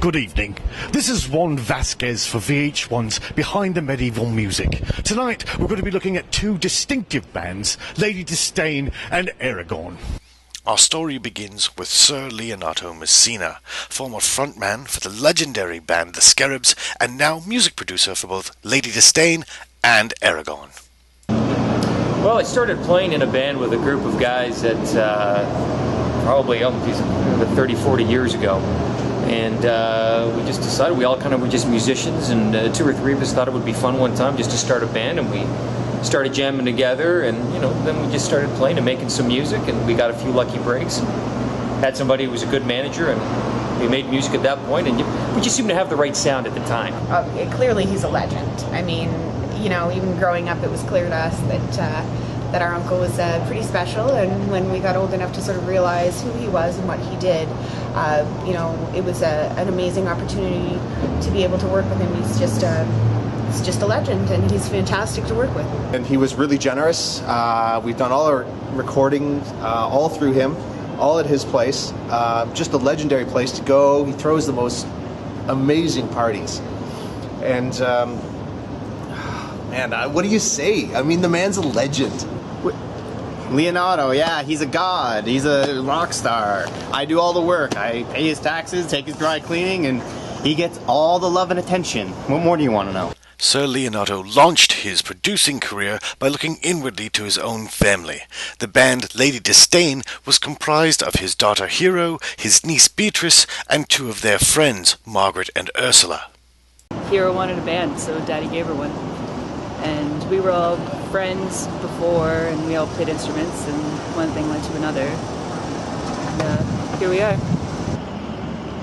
Good evening. This is Juan Vasquez for VH1's Behind the Medieval Music. Tonight, we're going to be looking at two distinctive bands, Lady Disdain and Eragon. Our story begins with Sir Leonardo Messina, former frontman for the legendary band The Scarabs, and now music producer for both Lady Disdain and Eragon. Well, I started playing in a band with a group of guys that probably 30, 40 years ago. And we just decided, we all kind of were just musicians, and two or three of us thought it would be fun one time just to start a band, and we started jamming together, and then we just started playing and making some music, and we got a few lucky breaks, and had somebody who was a good manager, and we made music at that point, and we just seemed to have the right sound at the time. Clearly he's a legend. I mean, even growing up, it was clear to us that our uncle was pretty special, and when we got old enough to sort of realize who he was and what he did, it was an amazing opportunity to be able to work with him. He's just a legend, and he's fantastic to work with. And he was really generous. We've done all our recording all through him, all at his place. Just a legendary place to go. He throws the most amazing parties. And what do you say? I mean, the man's a legend. Leonardo, yeah, he's a god. He's a rock star. I do all the work. I pay his taxes, take his dry cleaning, and he gets all the love and attention. What more do you want to know? Sir Leonardo launched his producing career by looking inwardly to his own family. The band Lady Disdain was comprised of his daughter Hero, his niece Beatrice, and two of their friends, Margaret and Ursula. Hero wanted a band, so Daddy gave her one. And we were all friends before, and we all played instruments, and one thing led to another. And here we are.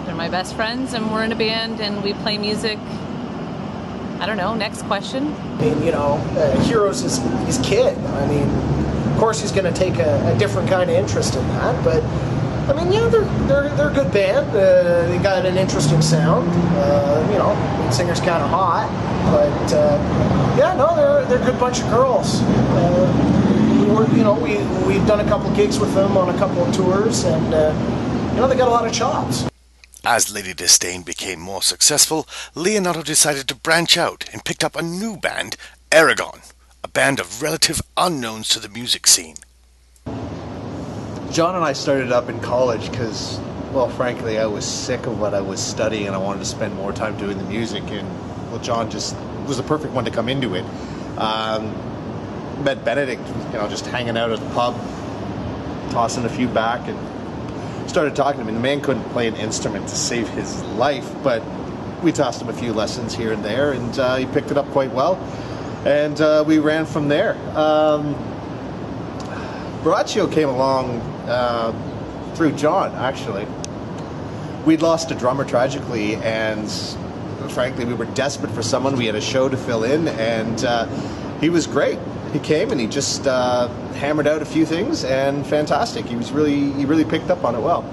They're my best friends, and we're in a band, and we play music. I don't know, next question. I mean, Hero's his kid. I mean, of course he's going to take a different kind of interest in that, but I mean, yeah, they're a good band. They got an interesting sound. Lead singer's kind of hot, but they're a good bunch of girls. We've done a couple gigs with them on a couple of tours, and they got a lot of chops. As Lady Disdain became more successful, Leonardo decided to branch out and picked up a new band, Eragon, a band of relative unknowns to the music scene. John and I started up in college because, well, frankly, I was sick of what I was studying and I wanted to spend more time doing the music. And, well, John just was the perfect one to come into it. Met Benedict, just hanging out at the pub, tossing a few back, and started talking to him. And the man couldn't play an instrument to save his life, but we tossed him a few lessons here and there, and he picked it up quite well. And we ran from there. Boraccio came along through John, actually. We'd lost a drummer tragically, and frankly, we were desperate for someone. We had a show to fill in, and he was great. He came and he just hammered out a few things, and fantastic. He really picked up on it well.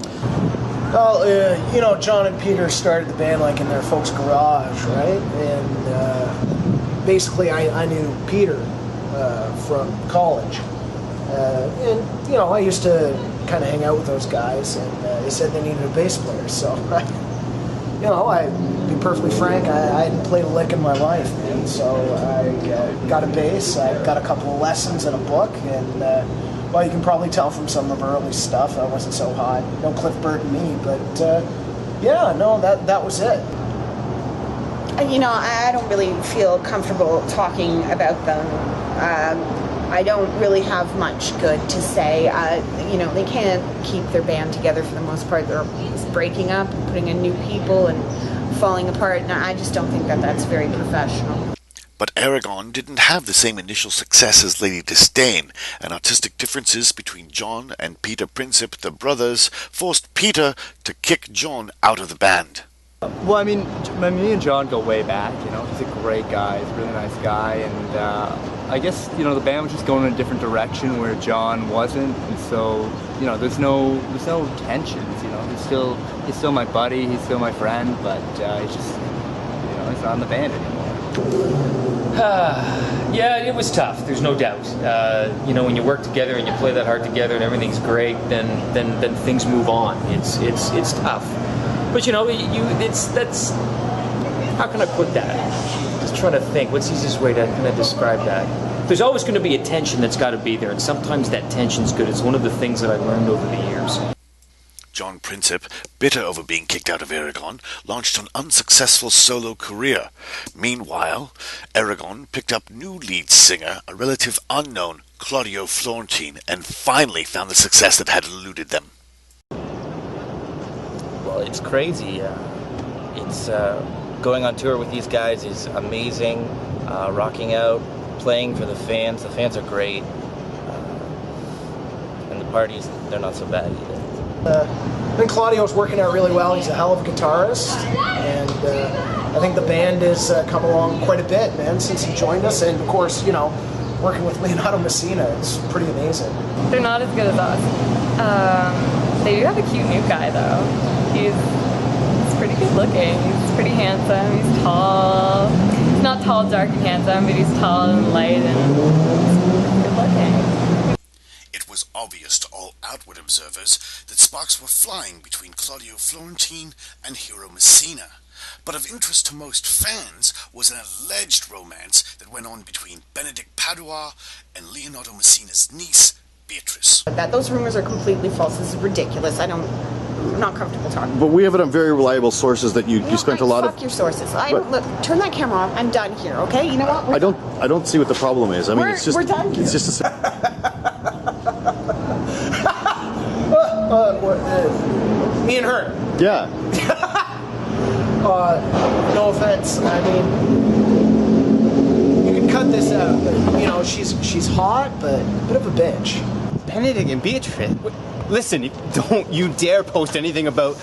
Well, John and Peter started the band like in their folks' garage, right? And basically, I knew Peter from college. I used to kind of hang out with those guys, and they said they needed a bass player. So, I'd be perfectly frank, I hadn't played a lick in my life, man. So I got a bass, I got a couple of lessons and a book, and, you can probably tell from some of our early stuff, I wasn't so hot. No Cliff Burton me, but, that was it. I don't really feel comfortable talking about them. I don't really have much good to say. They can't keep their band together for the most part. They're breaking up and putting in new people and falling apart, and I just don't think that that's very professional. But Eragon didn't have the same initial success as Lady Disdain, and artistic differences between John and Peter Princip, the brothers, forced Peter to kick John out of the band. Well, I mean, me and John go way back, he's a great guy, he's a really nice guy, and I guess, the band was just going in a different direction where John wasn't, and so, there's no tensions, he's still my buddy, he's still my friend, but he's just, he's not in the band anymore. Yeah, it was tough, there's no doubt. When you work together and you play that hard together and everything's great, then things move on. It's tough. But you know, that's how can I put that? Just trying to think. What's the easiest way to kind of describe that? There's always going to be a tension that's got to be there, and sometimes that tension's good. It's one of the things that I learned over the years. John Princip, bitter over being kicked out of Eragon, launched an unsuccessful solo career. Meanwhile, Eragon picked up new lead singer, a relative unknown, Claudio Florentine, and finally found the success that had eluded them. Well, it's crazy. It's going on tour with these guys is amazing. Rocking out, playing for the fans. The fans are great. And the parties, they're not so bad either. I think Claudio's working out really well. He's a hell of a guitarist, and I think the band has come along quite a bit, man, since he joined us. And of course, you know, working with Leonardo Messina is pretty amazing. They're not as good as us. They do have a cute new guy though. He's pretty good looking. He's pretty handsome. He's tall. He's not tall, dark, and handsome, but he's tall and light and he's good looking. It was obvious to all outward observers that sparks were flying between Claudio Florentine and Hiro Messina. But of interest to most fans was an alleged romance that went on between Benedict Padua and Leonardo Messina's niece, Beatrice. That those rumors are completely false. This is ridiculous. I'm not comfortable talking. But we have it on very reliable sources that you spent a lot of... Fuck your sources. Look, turn that camera off. I'm done here, okay? You know what? I don't see what the problem is. I mean, it's just... We're done here. It's just Me and her. Yeah. No offense. I mean, you can cut this out. But, you know, she's hot, but a bit of a bitch. Benedict and Beatrice. Listen, don't you dare post anything about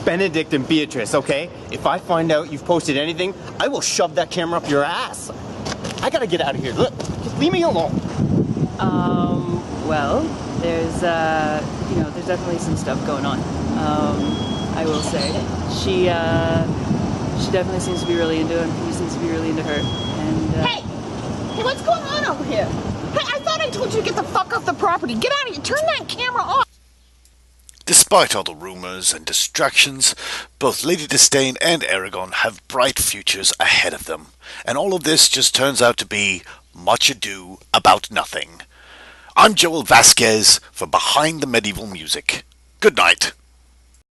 Benedict and Beatrice, okay? If I find out you've posted anything, I will shove that camera up your ass. I gotta get out of here. Look, just leave me alone. Well, there's there's definitely some stuff going on. I will say, she definitely seems to be really into him. He seems to be really into her. And Hey, what's going on over here? Hey, I thought I told you to get the fuck off the property. Get out of here. Turn that camera off. Despite all the rumours and distractions, both Lady Disdain and Eragon have bright futures ahead of them, and all of this just turns out to be much ado about nothing. I'm Joel Vasquez for Behind the Medieval Music. Good night.